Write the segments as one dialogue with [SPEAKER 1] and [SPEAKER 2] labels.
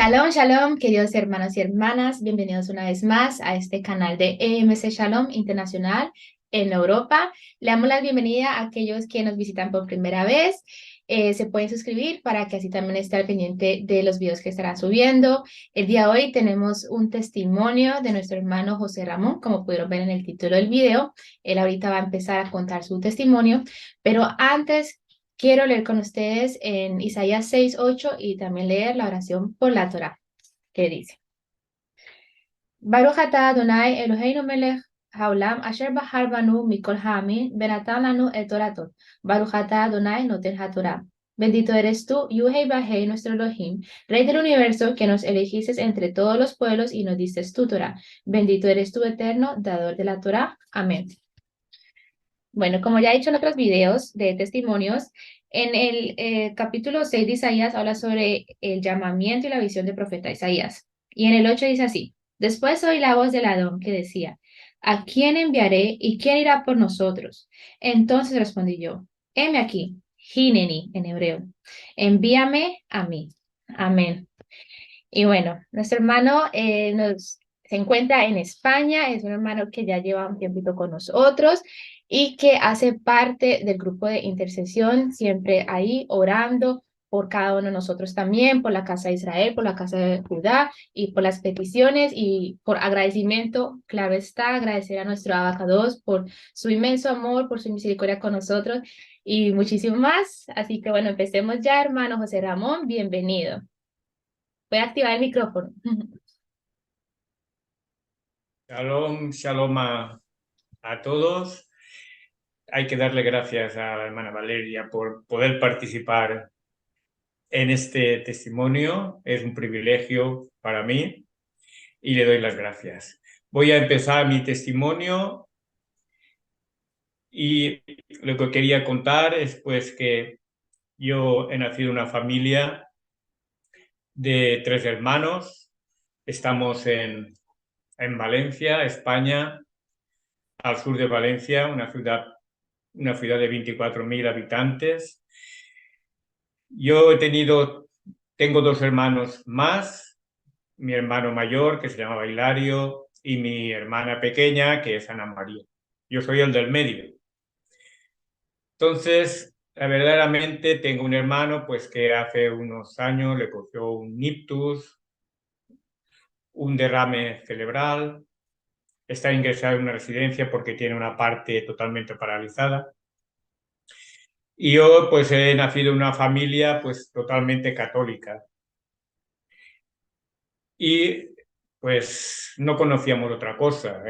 [SPEAKER 1] Shalom, shalom, queridos hermanos y hermanas, bienvenidos una vez más a este canal de EMC Shalom Internacional en Europa. Le damos la bienvenida a aquellos que nos visitan por primera vez. Se pueden suscribir para que así también esté al pendiente de los videos que estará subiendo. El día de hoy tenemos un testimonio de nuestro hermano José Ramón, como pudieron ver en el título del video. Él ahorita va a empezar a contar su testimonio, pero antes quiero leer con ustedes en Isaías 6:8 y también leer la oración por la Torá, que dice: Baruch atah Adonai Eloheinu melech haolam asher bahar banu mikol ha'amim venatan lanu et Toratot. Baruch atah Adonai noten haTorá. Bendito eres tú, Yuhei Bajei, nuestro Elohim, Rey del universo, que nos elegiste entre todos los pueblos y nos diste tu Torá. Bendito eres tú, eterno, dador de la Torá. Amén. Bueno, como ya he dicho en otros videos de testimonios, en el capítulo 6 de Isaías habla sobre el llamamiento y la visión del profeta Isaías. Y en el 8 dice así: Después oí la voz del Adón que decía: ¿A quién enviaré y quién irá por nosotros? Entonces respondí yo: heme aquí, Hineni en hebreo, envíame a mí. Amén. Y bueno, nuestro hermano se encuentra en España, es un hermano que ya lleva un tiempito con nosotros y que hace parte del grupo de intercesión, siempre ahí orando por cada uno de nosotros también, por la casa de Israel, por la casa de Judá y por las peticiones y por agradecimiento, claro está, agradecer a nuestro Abacados por su inmenso amor, por su misericordia con nosotros y muchísimo más. Así que bueno, empecemos ya, hermano José Ramón, bienvenido. Voy a activar el micrófono.
[SPEAKER 2] Shalom, shalom a todos. Hay que darle gracias a la hermana Valeria por poder participar en este testimonio. Es un privilegio para mí y le doy las gracias. Voy a empezar mi testimonio y lo que quería contar es pues que yo he nacido en una familia de 3 hermanos. Estamos en Valencia, España, al sur de Valencia, una ciudad de 24.000 habitantes. Yo tengo 2 hermanos más, mi hermano mayor, que se llama Hilario, y mi hermana pequeña, que es Ana María. Yo soy el del medio. Entonces, verdaderamente tengo un hermano pues que hace unos años le cogió un ictus, un derrame cerebral, está ingresado en una residencia porque tiene una parte totalmente paralizada. Y yo pues he nacido en una familia pues totalmente católica y pues no conocíamos otra cosa.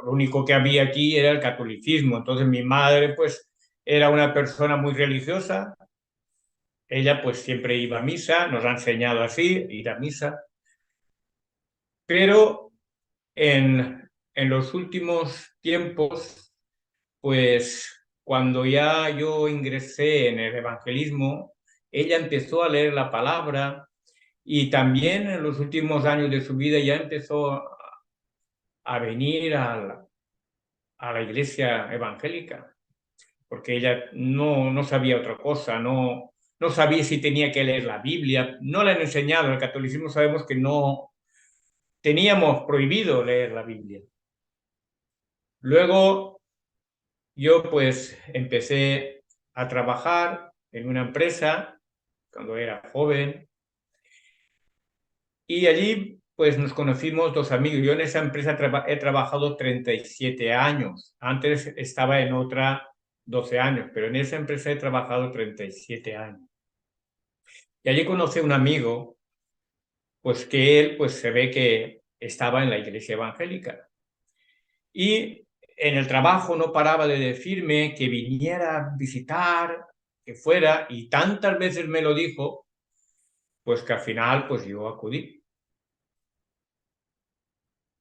[SPEAKER 2] Lo único que había aquí era el catolicismo. Entonces mi madre pues era una persona muy religiosa. Ella pues siempre iba a misa, nos ha enseñado así, ir a misa. Pero en los últimos tiempos, pues cuando ya yo ingresé en el evangelismo, ella empezó a leer la palabra y también en los últimos años de su vida ya empezó a venir a la iglesia evangélica, porque ella no sabía otra cosa, no sabía si tenía que leer la Biblia, no le han enseñado, en el catolicismo sabemos que no teníamos prohibido leer la Biblia. Luego yo pues empecé a trabajar en una empresa cuando era joven y allí pues nos conocimos 2 amigos. Yo en esa empresa he trabajado 37 años. Antes estaba en otra 12 años, pero en esa empresa he trabajado 37 años. Y allí conocí a un amigo, pues que él pues se ve que estaba en la iglesia evangélica. Y en el trabajo no paraba de decirme que viniera a visitar, que fuera, y tantas veces me lo dijo, pues que al final pues yo acudí.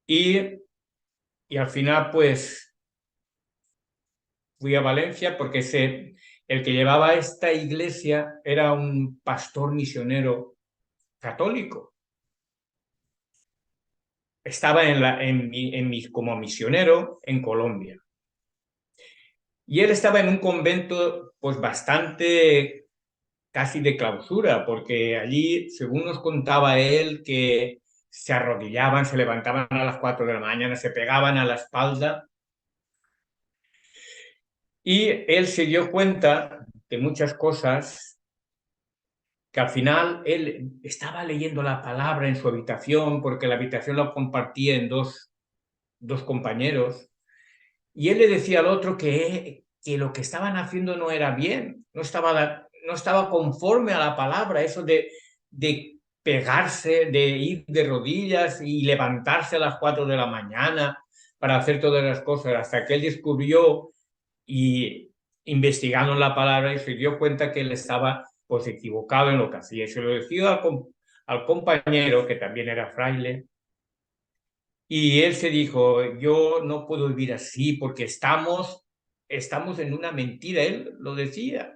[SPEAKER 2] Y, y al final pues fui a Valencia porque el que llevaba esta iglesia era un pastor misionero católico. Estaba como misionero en Colombia. Y él estaba en un convento pues bastante casi de clausura, porque allí, según nos contaba él, que se arrodillaban, se levantaban a las 4 de la mañana, se pegaban a la espalda, y él se dio cuenta de muchas cosas, que al final él estaba leyendo la palabra en su habitación, porque la habitación la compartía en dos compañeros, y él le decía al otro que lo que estaban haciendo no era bien, no estaba conforme a la palabra, eso de pegarse, de ir de rodillas y levantarse a las 4 de la mañana para hacer todas las cosas, hasta que él descubrió y investigando en la palabra y se dio cuenta que él estaba pues equivocado en lo que hacía. Y se lo decía al compañero, que también era fraile, y él se dijo, yo no puedo vivir así porque estamos en una mentira, él lo decía,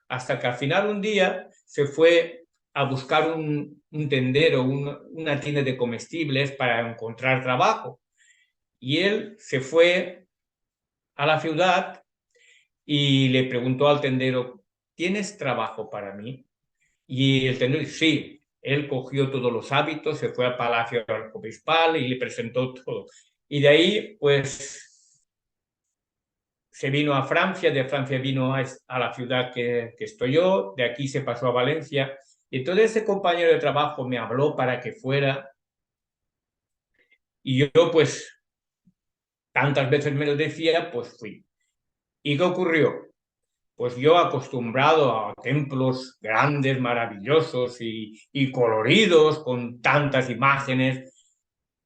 [SPEAKER 2] hasta que al final un día se fue a buscar un tendero, una tienda de comestibles para encontrar trabajo. Y él se fue a la ciudad y le preguntó al tendero, ¿tienes trabajo para mí? Y el tendero, sí, él cogió todos los hábitos, se fue al Palacio Arcobispal y le presentó todo. Y de ahí, pues, se vino a Francia, de Francia vino a la ciudad que estoy yo, de aquí se pasó a Valencia. Y entonces ese compañero de trabajo me habló para que fuera y yo, pues, tantas veces me lo decía, pues fui. ¿Y qué ocurrió? Pues yo acostumbrado a templos grandes, maravillosos y coloridos, con tantas imágenes,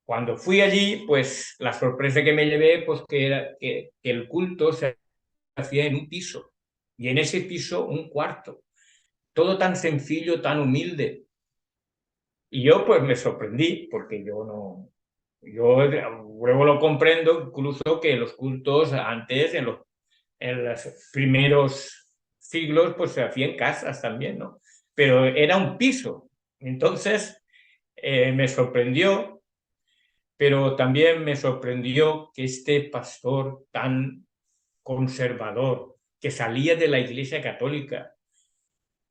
[SPEAKER 2] cuando fui allí, pues la sorpresa que me llevé, pues que era que el culto se hacía en un piso, y en ese piso un cuarto, todo tan sencillo, tan humilde. Y yo pues me sorprendí, porque yo no, yo luego lo comprendo, incluso que los cultos antes, en los primeros siglos, pues se hacía en casas también, ¿no? Pero era un piso. Entonces, me sorprendió, pero también me sorprendió que este pastor tan conservador, que salía de la Iglesia Católica,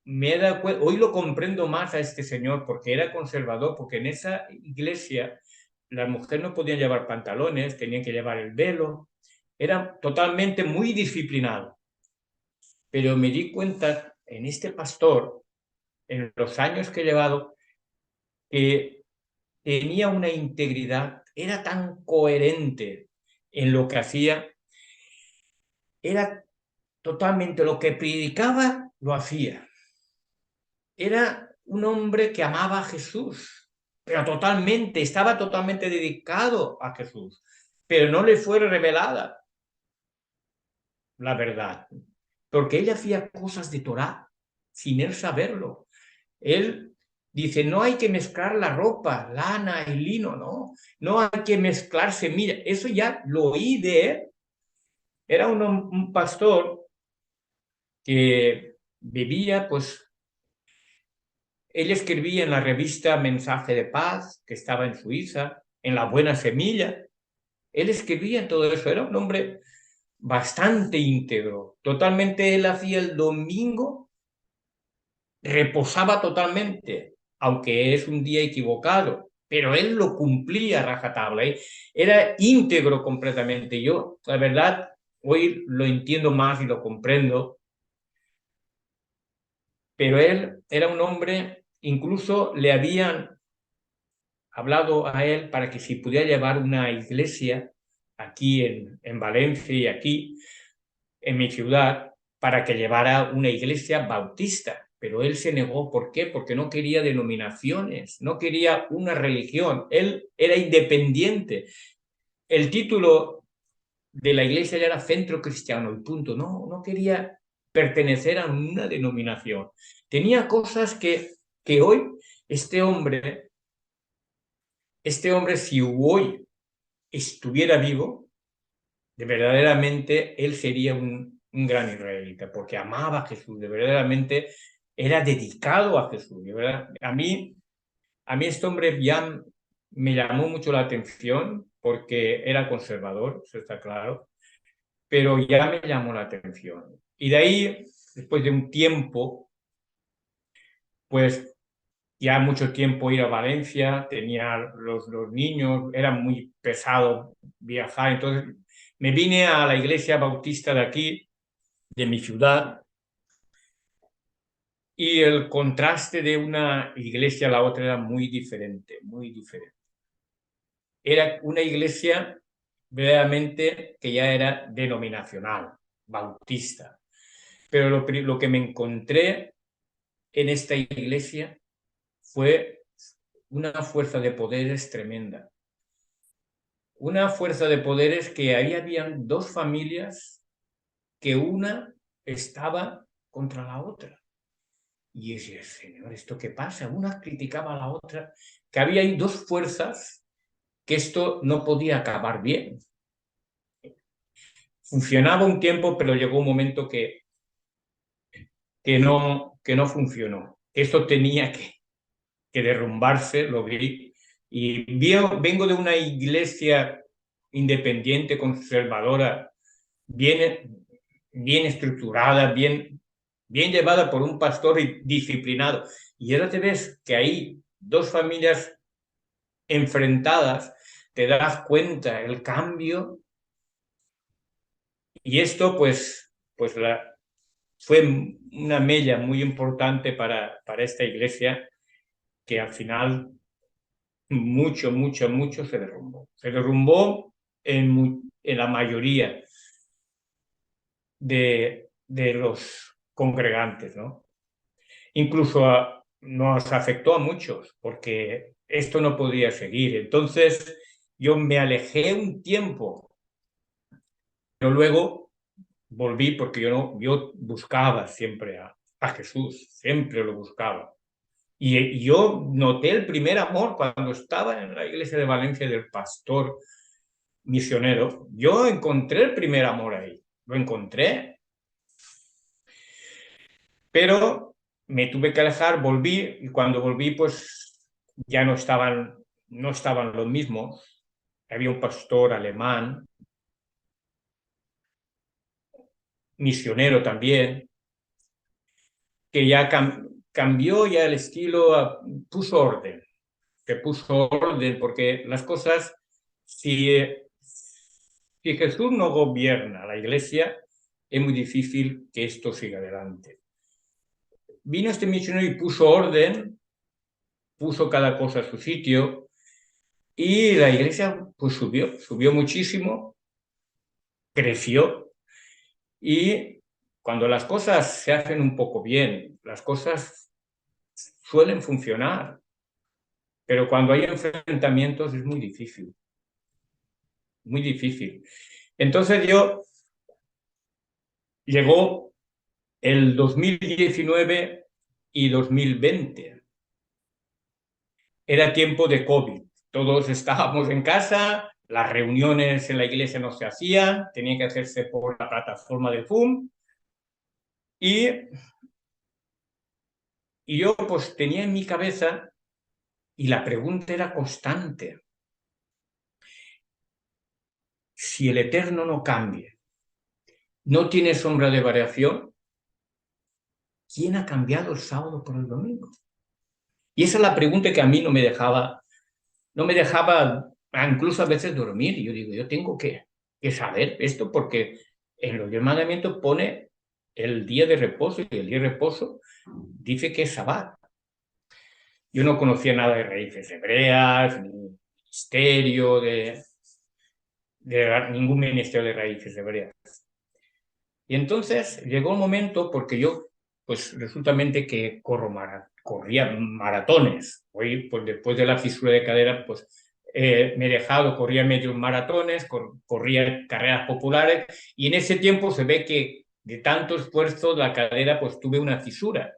[SPEAKER 2] hoy lo comprendo más a este señor, porque era conservador, porque en esa iglesia las mujeres no podían llevar pantalones, tenían que llevar el velo, era totalmente muy disciplinado. Pero me di cuenta en este pastor, en los años que he llevado, que tenía una integridad, era tan coherente en lo que hacía, era totalmente lo que predicaba, lo hacía. Era un hombre que amaba a Jesús, pero totalmente, estaba totalmente dedicado a Jesús, pero no le fue revelada la verdad, porque él hacía cosas de Torá sin él saberlo. Él dice, no hay que mezclar la ropa, lana y lino, no, no hay que mezclar semillas, eso ya lo oí de él. Era un pastor que vivía, pues, él escribía en la revista Mensaje de Paz, que estaba en Suiza, en La Buena Semilla, él escribía en todo eso, era un hombre bastante íntegro, totalmente él hacía el domingo, reposaba totalmente, aunque es un día equivocado, pero él lo cumplía a rajatabla, era íntegro completamente. Yo, la verdad, hoy lo entiendo más y lo comprendo, pero él era un hombre, incluso le habían hablado a él para que si pudiera llevar una iglesia aquí en Valencia y aquí en mi ciudad, para que llevara una iglesia bautista. Pero él se negó. ¿Por qué? Porque no quería denominaciones, no quería una religión. Él era independiente. El título de la iglesia ya era Centro Cristiano y punto. No, no quería pertenecer a una denominación. Tenía cosas que hoy este hombre, si hoy estuviera vivo, de verdaderamente él sería un gran israelita, porque amaba a Jesús, de verdaderamente era dedicado a Jesús. De verdad. A mí este hombre ya me llamó mucho la atención porque era conservador, eso está claro, pero ya me llamó la atención. Y de ahí, después de un tiempo, pues ya mucho tiempo ir a Valencia, tenía los niños, era muy pesado viajar, entonces me vine a la iglesia bautista de aquí, de mi ciudad, y el contraste de una iglesia a la otra era muy diferente, muy diferente. Era una iglesia verdaderamente que ya era denominacional, bautista, pero lo que me encontré en esta iglesia fue una fuerza de poderes tremenda. Una fuerza de poderes que ahí habían dos familias que una estaba contra la otra. Y decía, Señor, ¿esto qué pasa? Una criticaba a la otra, que había ahí dos fuerzas que esto no podía acabar bien. Funcionaba un tiempo, pero llegó un momento que no funcionó. Esto tenía que derrumbarse, lo vi. Y vengo de una iglesia independiente, conservadora, bien estructurada, bien llevada por un pastor disciplinado. Y ahora te ves que hay dos familias enfrentadas, te das cuenta el cambio. Y esto fue una mella muy importante para esta iglesia que al final mucho se derrumbó. Se derrumbó en la mayoría de los congregantes, ¿no? Incluso nos afectó a muchos porque esto no podía seguir. Entonces yo me alejé un tiempo, pero luego volví porque yo buscaba siempre a Jesús, siempre lo buscaba. Y yo noté el primer amor cuando estaba en la iglesia de Valencia del pastor misionero. Yo encontré el primer amor ahí, lo encontré, pero me tuve que alejar, volví y cuando volví pues ya no estaban los mismos. Había un pastor alemán, misionero también, que ya cambió ya el estilo, puso orden, que puso orden porque las cosas, si, si Jesús no gobierna la iglesia, es muy difícil que esto siga adelante. Vino este misionero y puso orden, puso cada cosa a su sitio y la iglesia pues subió muchísimo, creció y cuando las cosas se hacen un poco bien, las cosas suelen funcionar, pero cuando hay enfrentamientos es muy difícil, muy difícil. Entonces llegó el 2019 y 2020. Era tiempo de COVID. Todos estábamos en casa, las reuniones en la iglesia no se hacían, tenían que hacerse por la plataforma de Zoom. Y yo pues tenía en mi cabeza, y la pregunta era constante, si el Eterno no cambia, no tiene sombra de variación, ¿quién ha cambiado el sábado por el domingo? Y esa es la pregunta que a mí no me dejaba incluso a veces dormir. Y yo digo, yo tengo que saber esto porque en los 10 mandamientos pone el día de reposo y el día de reposo dice que es Sabbat. Yo no conocía nada de raíces hebreas, ni ministerio, de ningún ministerio de raíces hebreas. Y entonces llegó un momento, porque yo, pues resultamente que corría maratones. Hoy, pues después de la fisura de cadera, pues me he dejado, corría medios maratones, corría carreras populares, y en ese tiempo se ve que de tanto esfuerzo la cadera, pues tuve una fisura.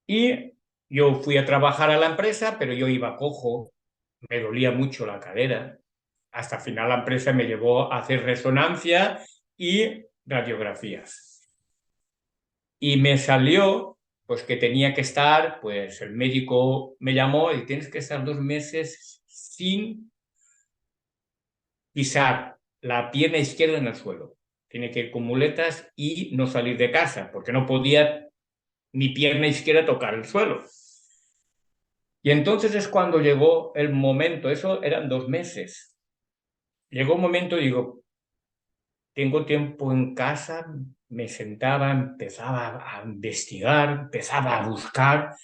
[SPEAKER 2] Y yo fui a trabajar a la empresa, pero yo iba cojo, me dolía mucho la cadera. Hasta el final la empresa me llevó a hacer resonancia y radiografías. Y me salió pues que tenía que estar, pues el médico me llamó y tienes que estar 2 meses sin pisar la pierna izquierda en el suelo. Tiene que ir con muletas y no salir de casa, porque no podía mi pierna izquierda tocar el suelo. Y entonces es cuando llegó el momento, eso eran 2 meses. Llegó un momento, digo, tengo tiempo en casa, me sentaba, empezaba a investigar, empezaba a buscar.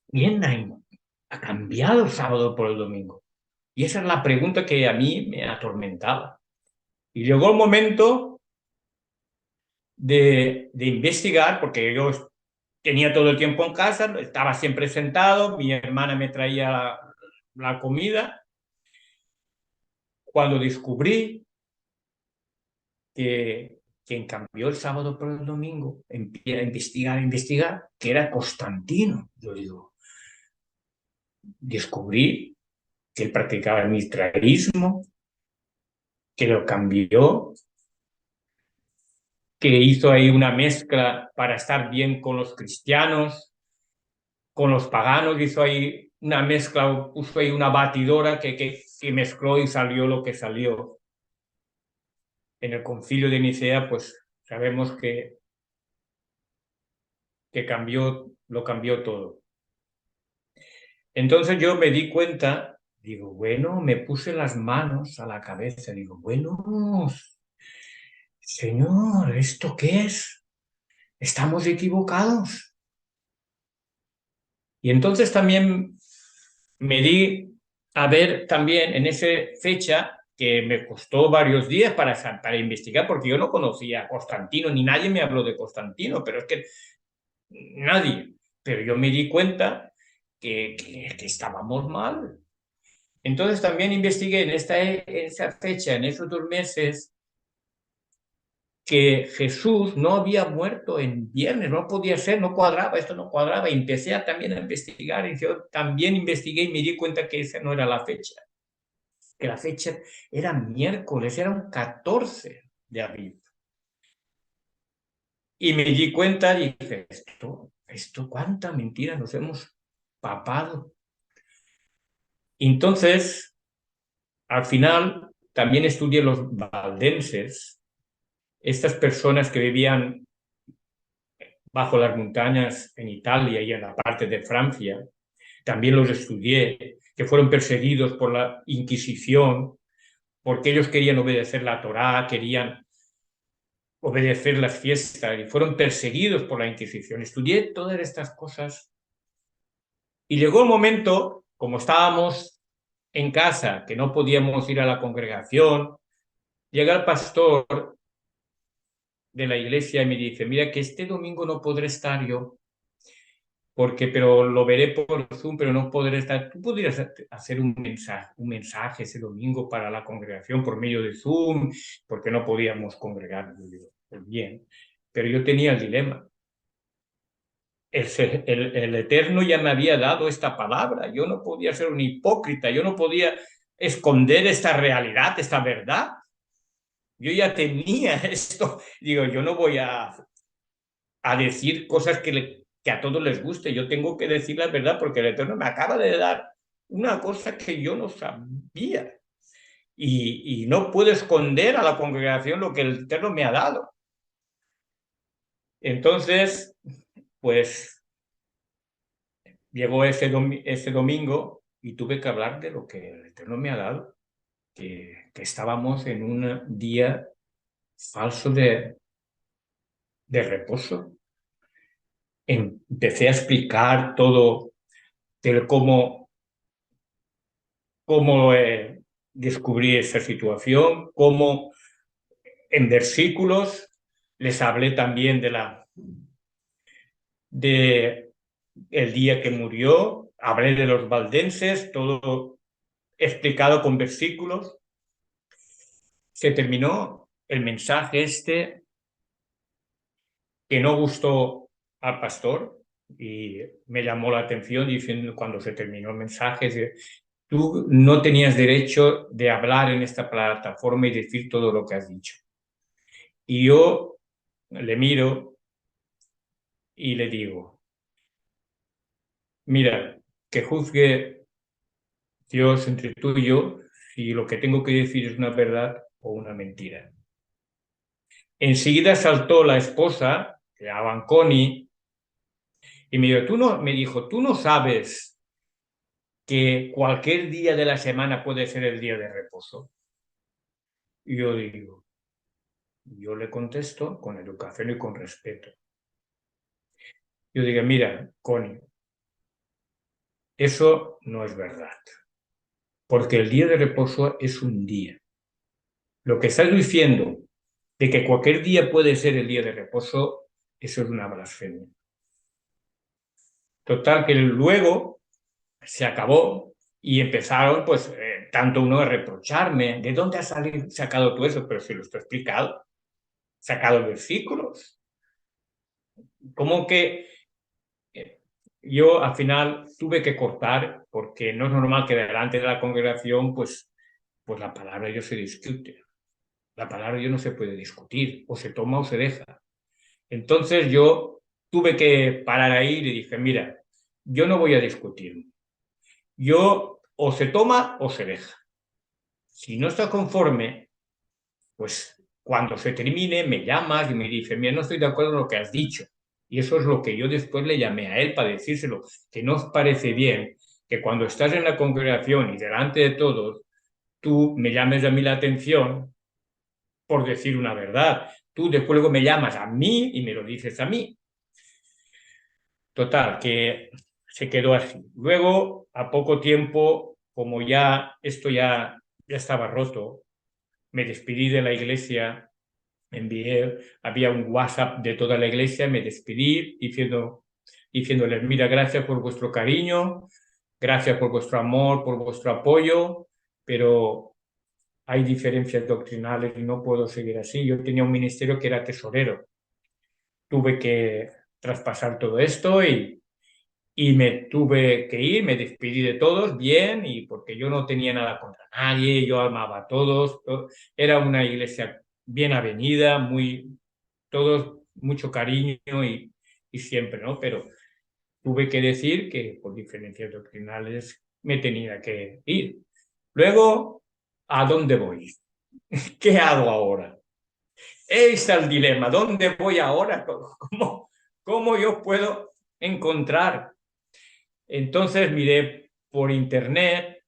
[SPEAKER 2] ¿Quién ha cambiado el sábado por el domingo? Y esa es la pregunta que a mí me atormentaba. Y llegó el momento de investigar, porque yo tenía todo el tiempo en casa, estaba siempre sentado, mi hermana me traía la comida. Cuando descubrí que quien cambió el sábado por el domingo, empieza a investigar, que era Constantino. Yo digo, descubrí que él practicaba el mitraísmo, que lo cambió, que hizo ahí una mezcla para estar bien con los cristianos, con los paganos, hizo ahí una mezcla, puso ahí una batidora que mezcló y salió lo que salió. En el concilio de Nicea, pues sabemos que lo cambió todo. Entonces yo me di cuenta, digo, bueno, me puse las manos a la cabeza, digo, bueno, Señor, ¿esto qué es? ¿Estamos equivocados? Y entonces también me di a ver también en esa fecha que me costó varios días para investigar, porque yo no conocía a Constantino, ni nadie me habló de Constantino, pero es que nadie. Pero yo me di cuenta que estábamos mal. Entonces también investigué en esa fecha, en esos 2 meses, que Jesús no había muerto en viernes, no podía ser, no cuadraba, esto no cuadraba. Y empecé también a investigar y yo también investigué y me di cuenta que esa no era la fecha, que la fecha era miércoles, era un 14 de abril. Y me di cuenta y dije, cuánta mentira nos hemos papado. Entonces, al final, también estudié los valdenses, estas personas que vivían bajo las montañas en Italia y en la parte de Francia. También los estudié, que fueron perseguidos por la Inquisición, porque ellos querían obedecer la Torá, querían obedecer las fiestas y fueron perseguidos por la Inquisición. Estudié todas estas cosas y llegó el momento, como estábamos en casa, que no podíamos ir a la congregación, llega el pastor de la iglesia y me dice, mira que este domingo no podré estar yo, pero lo veré por Zoom, pero no podré estar. Tú podrías hacer un mensaje ese domingo para la congregación por medio de Zoom, porque no podíamos congregar. Yo digo, pues bien, pero yo tenía el dilema. El Eterno ya me había dado esta palabra, yo no podía ser un hipócrita, yo no podía esconder esta realidad, esta verdad. Yo ya tenía esto. Digo, yo no voy a decir cosas que a todos les guste. Yo tengo que decir la verdad porque el Eterno me acaba de dar una cosa que yo no sabía. Y no puedo esconder a la congregación lo que el Eterno me ha dado. Entonces, pues llegó ese domingo y tuve que hablar de lo que el Eterno me ha dado, que estábamos en un día falso de reposo. Empecé a explicar todo de cómo descubrí esa situación, cómo en versículos les hablé también de el día que murió, hablé de los valdenses, todo explicado con versículos. Se terminó el mensaje que no gustó al pastor y me llamó la atención diciendo cuando se terminó el mensaje, tú no tenías derecho de hablar en esta plataforma y decir todo lo que has dicho. Y yo le miro y le digo, mira, que juzgue Dios entre tú y yo si lo que tengo que decir es una verdad o una mentira. Enseguida saltó la esposa, que llamaban Connie, Y me dijo, ¿tú no sabes que cualquier día de la semana puede ser el día de reposo? Y yo le contesto con educación y con respeto. Yo digo, mira, Connie, eso no es verdad, porque el día de reposo es un día. Lo que estás diciendo de que cualquier día puede ser el día de reposo, eso es una blasfemia. Total, que luego se acabó y empezaron, pues, tanto uno a reprocharme, ¿de dónde has sacado tú eso? Pero si lo estoy explicado, sacado versículos. ¿Cómo que yo al final tuve que cortar? Porque no es normal que delante de la congregación, pues la palabra de Dios se discute. La palabra de Dios no se puede discutir, o se toma o se deja. Entonces yo tuve que parar ahí y le dije, mira, yo no voy a discutir. Yo o se toma o se deja. Si no estás conforme, pues cuando se termine me llamas y me dices, mira, no estoy de acuerdo en lo que has dicho. Y eso es lo que yo después le llamé a él para decírselo, que no os parece bien que cuando estás en la congregación y delante de todos, tú me llames a mí la atención por decir una verdad. Tú después luego me llamas a mí y me lo dices a mí. Total, que se quedó así. Luego, a poco tiempo, como ya esto ya estaba roto, me despedí de la iglesia, había un WhatsApp de toda la iglesia, me despedí diciéndoles, mira, gracias por vuestro cariño, gracias por vuestro amor, por vuestro apoyo, pero hay diferencias doctrinales y no puedo seguir así. Yo tenía un ministerio que era tesorero. Tuve que traspasar todo esto y me tuve que ir, me despedí de todos bien, y porque yo no tenía nada contra nadie, yo amaba a todos, era una iglesia bien avenida, todos mucho cariño y siempre, ¿no? Pero tuve que decir que por diferencias doctrinales me tenía que ir. Luego, ¿a dónde voy? ¿Qué hago ahora? Ahí está el dilema, ¿dónde voy ahora? ¿Cómo yo puedo encontrar? Entonces miré por internet,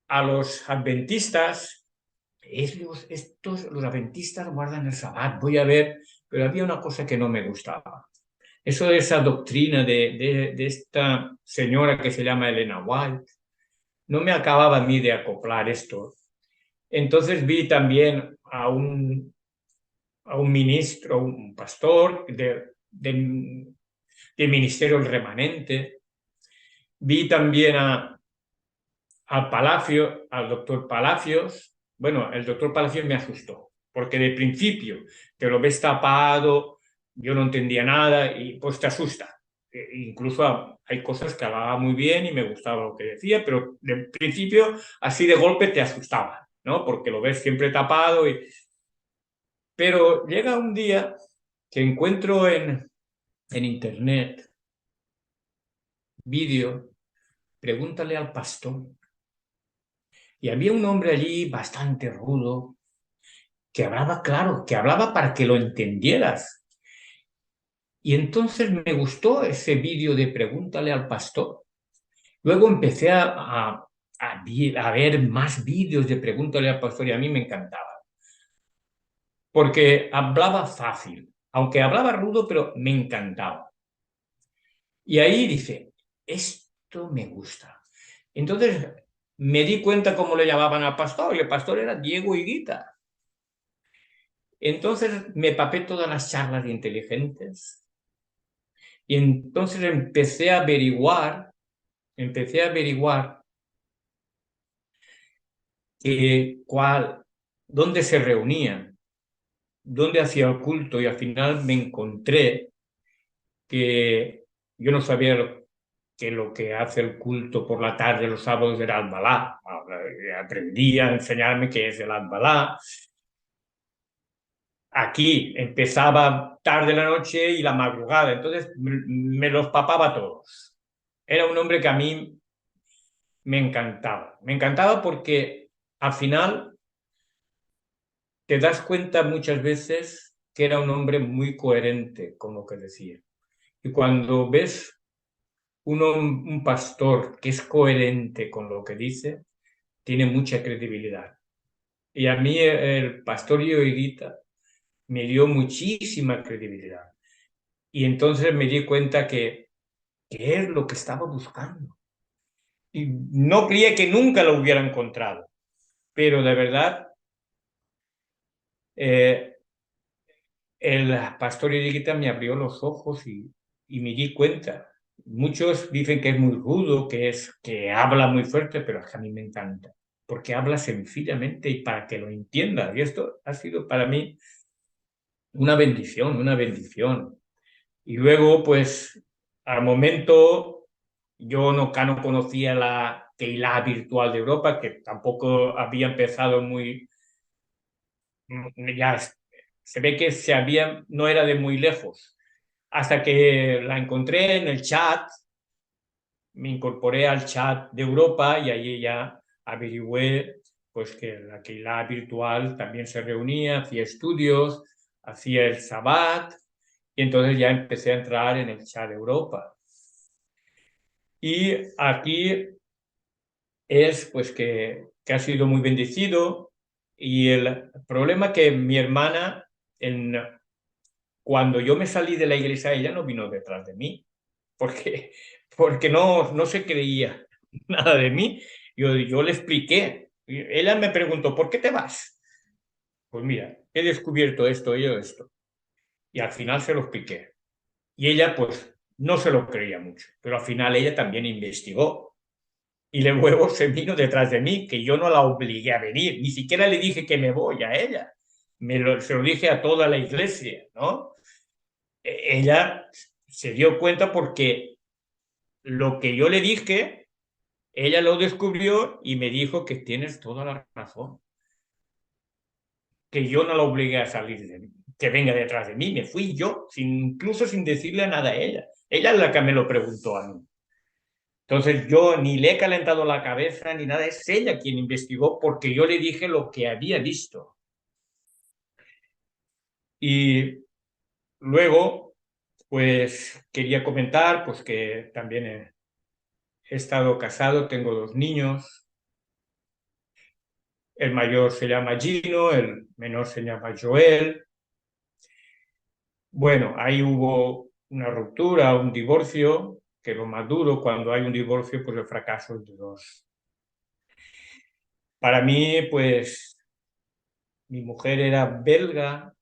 [SPEAKER 2] a los adventistas. Los adventistas guardan el sabbat, voy a ver, pero había una cosa que no me gustaba. Eso de esa doctrina de esta señora que se llama Elena White, no me acababa a mí de acoplar esto. Entonces vi también a un ministro, un pastor del Ministerio del Remanente. Vi también al doctor Palacios. Bueno, el doctor Palacios me asustó, porque de principio te lo ves tapado, yo no entendía nada y pues te asusta. Incluso hay cosas que hablaba muy bien y me gustaba lo que decía, pero de principio así de golpe te asustaba, ¿no? Porque lo ves siempre tapado. Pero llega un día que encuentro en internet vídeo, pregúntale al pastor. Y había un hombre allí bastante rudo, que hablaba claro, que hablaba para que lo entendieras. Y entonces me gustó ese vídeo de Pregúntale al pastor. Luego empecé a ver más vídeos de Pregúntale al pastor y a mí me encantaba. Porque hablaba fácil, aunque hablaba rudo, pero me encantaba. Y ahí dice, esto me gusta. Entonces me di cuenta cómo le llamaban al pastor, y el pastor era Diego Higuita. Entonces me papé todas las charlas de inteligentes y entonces empecé a averiguar dónde se reunían, dónde hacía el culto, y al final me encontré que yo no sabía que lo que hace el culto por la tarde los sábados era Albalá. Aprendí a enseñarme qué es el Albalá. Aquí empezaba tarde la noche y la madrugada, entonces me los papaba todos. Era un hombre que a mí me encantaba. Me encantaba porque al final te das cuenta muchas veces que era un hombre muy coherente con lo que decía. Y cuando ves un pastor que es coherente con lo que dice, tiene mucha credibilidad. Y a mí el pastor Yoelita me dio muchísima credibilidad. Y entonces me di cuenta que es lo que estaba buscando. Y no creía que nunca lo hubiera encontrado, pero de verdad, eh, el pastor Yoelita me abrió los ojos y me di cuenta. Muchos dicen que es muy rudo, que habla muy fuerte, pero es que a mí me encanta, porque habla sencillamente y para que lo entiendas. Y esto ha sido para mí una bendición, una bendición. Y luego, pues, al momento, yo no conocía la Keilah virtual de Europa, que tampoco había empezado muy, ya se ve que no era de muy lejos. Hasta que la encontré en el chat, me incorporé al chat de Europa y allí ya averigüé pues que la Keilah virtual también se reunía, hacía estudios, hacía el Sabbat, y entonces ya empecé a entrar en el chat de Europa. Y aquí es pues que ha sido muy bendecido, y el problema que mi hermana, cuando yo me salí de la iglesia, ella no vino detrás de mí, porque, porque no se creía nada de mí. Yo le expliqué. Ella me preguntó, ¿por qué te vas? Pues mira, he descubierto esto y esto. Y al final se lo expliqué. Y ella, pues, no se lo creía mucho. Pero al final ella también investigó. Y luego se vino detrás de mí, que yo no la obligué a venir. Ni siquiera le dije que me voy a ella. Se lo dije a toda la iglesia, ¿no? Ella se dio cuenta porque lo que yo le dije, ella lo descubrió y me dijo que tienes toda la razón, que yo no la obligué a salir que venga detrás de mí, me fui yo, incluso sin decirle nada a ella. Ella es la que me lo preguntó a mí. Entonces yo ni le he calentado la cabeza ni nada, es ella quien investigó porque yo le dije lo que había visto. Y luego, pues quería comentar pues que también he estado casado, tengo 2 niños. El mayor se llama Gino, el menor se llama Joel. Bueno, ahí hubo una ruptura, un divorcio, que lo más duro cuando hay un divorcio, pues el fracaso es de dos. Para mí, pues mi mujer era belga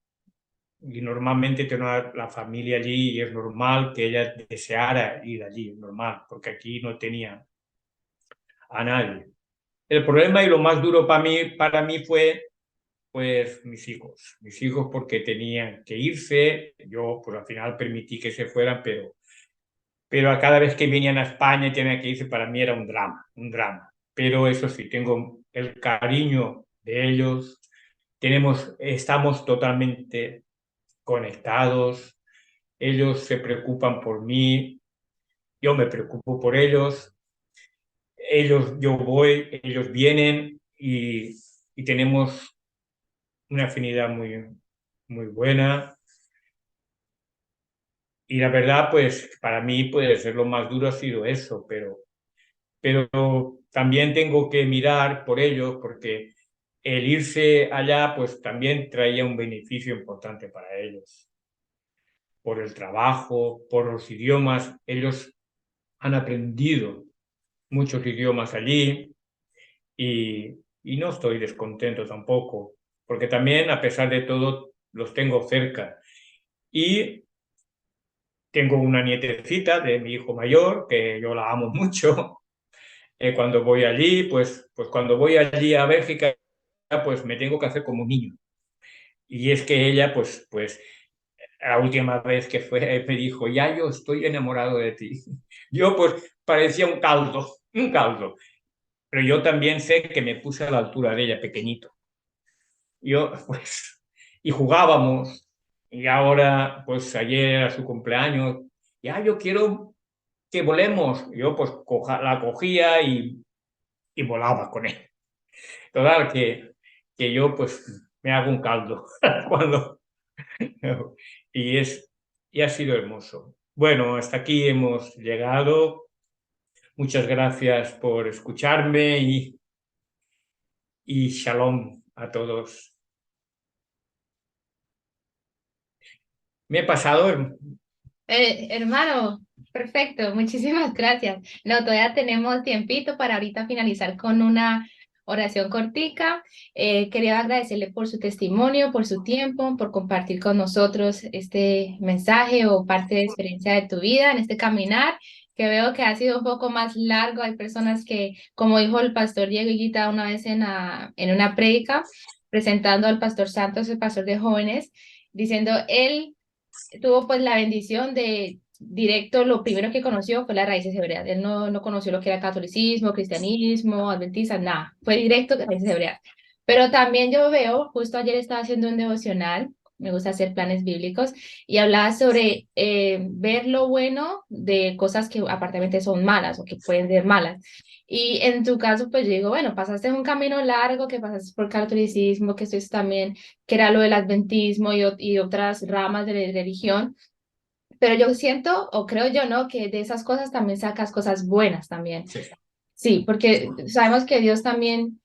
[SPEAKER 2] y normalmente tengo la familia allí y es normal que ella deseara ir allí, es normal, porque aquí no tenía a nadie. El problema y lo más duro para mí fue pues mis hijos porque tenían que irse, yo pues al final permití que se fueran, pero a cada vez que venían a España y tenían que irse, para mí era un drama, un drama. Pero eso sí, tengo el cariño de ellos, estamos totalmente conectados, ellos se preocupan por mí, yo me preocupo por ellos, yo voy, ellos vienen y tenemos una afinidad muy, muy buena. Y la verdad, pues para mí puede ser lo más duro ha sido eso, pero también tengo que mirar por ellos porque el irse allá pues también traía un beneficio importante para ellos, por el trabajo, por los idiomas. Ellos han aprendido muchos idiomas allí y no estoy descontento tampoco, porque también a pesar de todo los tengo cerca. Y tengo una nietecita de mi hijo mayor, que yo la amo mucho. Cuando voy allí, pues cuando voy allí a Bélgica, pues me tengo que hacer como un niño. Y es que ella, pues la última vez que fue, me dijo, ya yo estoy enamorado de ti. Yo pues parecía un caldo. Pero yo también sé que me puse a la altura de ella, pequeñito. Yo, pues, y jugábamos. Y ahora, pues ayer era su cumpleaños. Ya yo quiero que volemos. Yo pues la cogía y volaba con él. Total, que yo pues me hago un caldo cuando, Y, y ha sido hermoso. Bueno, hasta aquí hemos llegado. Muchas gracias por escucharme y shalom a todos. Me he pasado.
[SPEAKER 1] Hermano, perfecto, muchísimas gracias. No, todavía tenemos tiempito para ahorita finalizar con una oración cortica. Quería agradecerle por su testimonio, por su tiempo, por compartir con nosotros este mensaje o parte de experiencia de tu vida en este caminar, que veo que ha sido un poco más largo. Hay personas que, como dijo el pastor Diego Higuita una vez en una prédica, presentando al pastor Santos, el pastor de jóvenes, diciendo, él tuvo pues la bendición de directo, lo primero que conoció fue las raíces hebreas. Él no conoció lo que era catolicismo, cristianismo, adventista, nada. Fue directo de raíces hebreas. Pero también yo veo, justo ayer estaba haciendo un devocional, me gusta hacer planes bíblicos, y hablaba sobre ver lo bueno de cosas que aparentemente son malas o que pueden ser malas. Y en tu caso, pues yo digo, bueno, pasaste un camino largo, que pasaste por catolicismo, que esto es también que era lo del adventismo y otras ramas de la religión, pero yo siento, o creo yo, ¿no? Que de esas cosas también sacas cosas buenas también.
[SPEAKER 2] Sí.
[SPEAKER 1] Sí, porque sabemos que Dios también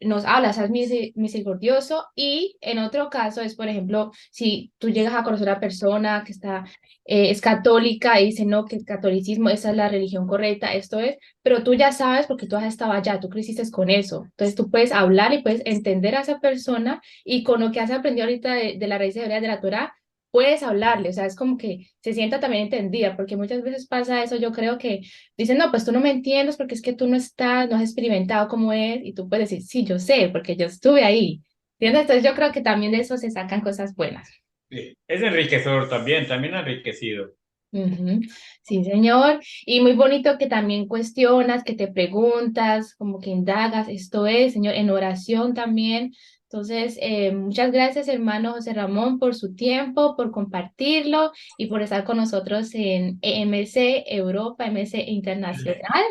[SPEAKER 1] nos habla, o sea, es misericordioso y en otro caso es, por ejemplo, si tú llegas a conocer a una persona que está, es católica y dice, no, que el catolicismo, esa es la religión correcta, esto es, pero tú ya sabes porque tú has estado allá, tú creciste con eso, entonces tú puedes hablar y puedes entender a esa persona y con lo que has aprendido ahorita de la raíz hebrea de la Torá, puedes hablarle, o sea, es como que se sienta también entendida, porque muchas veces pasa eso, yo creo que dicen, no, pues tú no me entiendes porque es que tú no estás, no has experimentado cómo es, y tú puedes decir, sí, yo sé, porque yo estuve ahí. ¿Entiendes? Entonces yo creo que también de eso se sacan cosas buenas.
[SPEAKER 2] Sí. Es enriquecedor también ha enriquecido.
[SPEAKER 1] Ujú. Sí, señor. Y muy bonito que también cuestionas, que te preguntas, como que indagas, esto es, señor, en oración también. Entonces, muchas gracias, hermano José Ramón, por su tiempo, por compartirlo y por estar con nosotros en EMC Europa, EMC Internacional.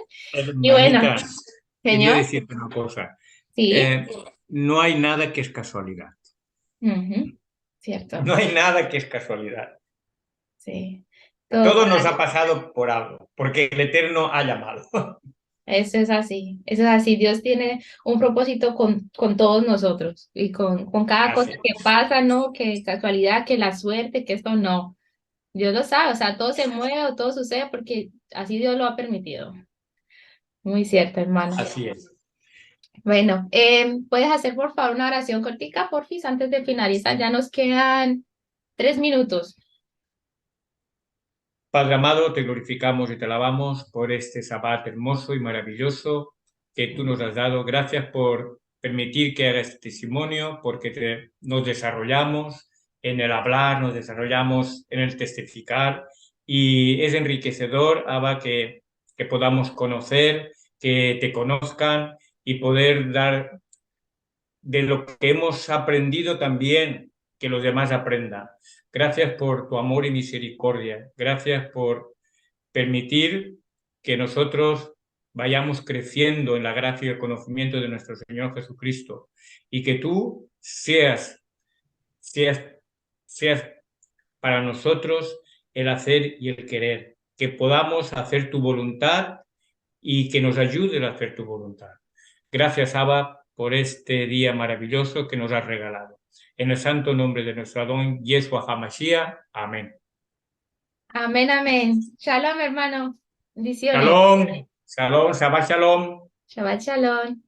[SPEAKER 1] Y bueno,
[SPEAKER 2] Hermanita, quería
[SPEAKER 1] señor,
[SPEAKER 2] decirte una cosa.
[SPEAKER 1] sí,
[SPEAKER 2] Eh, no hay nada que es casualidad.
[SPEAKER 1] ujú, cierto,
[SPEAKER 2] No hay nada que es casualidad.
[SPEAKER 1] sí.
[SPEAKER 2] Todo nos
[SPEAKER 1] Total.
[SPEAKER 2] ha pasado por algo, porque el Eterno ha llamado.
[SPEAKER 1] Eso es así, eso es así. Dios tiene un propósito con todos nosotros y con cada cosa
[SPEAKER 2] Así.
[SPEAKER 1] que pasa, ¿no? Que casualidad, que la suerte, que esto no. Dios lo sabe, o sea, todo se mueve o todo sucede porque así Dios lo ha permitido. Muy cierto, hermano.
[SPEAKER 2] Así es.
[SPEAKER 1] Bueno, ¿puedes hacer por favor una oración cortica, porfis, antes de finalizar? Ya nos quedan 3 minutos.
[SPEAKER 2] Padre amado, te glorificamos y te alabamos por este sabbat hermoso y maravilloso que tú nos has dado. Gracias por permitir que haga este testimonio, porque nos desarrollamos en el hablar, nos desarrollamos en el testificar y es enriquecedor, Abba, que podamos conocer, que te conozcan y poder dar de lo que hemos aprendido también, que los demás aprendan. Gracias por tu amor y misericordia. Gracias por permitir que nosotros vayamos creciendo en la gracia y el conocimiento de nuestro Señor Jesucristo y que tú seas, seas para nosotros el hacer y el querer, que podamos hacer tu voluntad y que nos ayudes a hacer tu voluntad. Gracias, Abba, por este día maravilloso que nos has regalado. En el santo nombre de nuestro Adón, Yeshua HaMashiach. Amén.
[SPEAKER 1] Amén, amén. Shalom, hermano. Bendiciones.
[SPEAKER 2] Shalom, shalom, Shabbat shalom.
[SPEAKER 1] Shabbat shalom.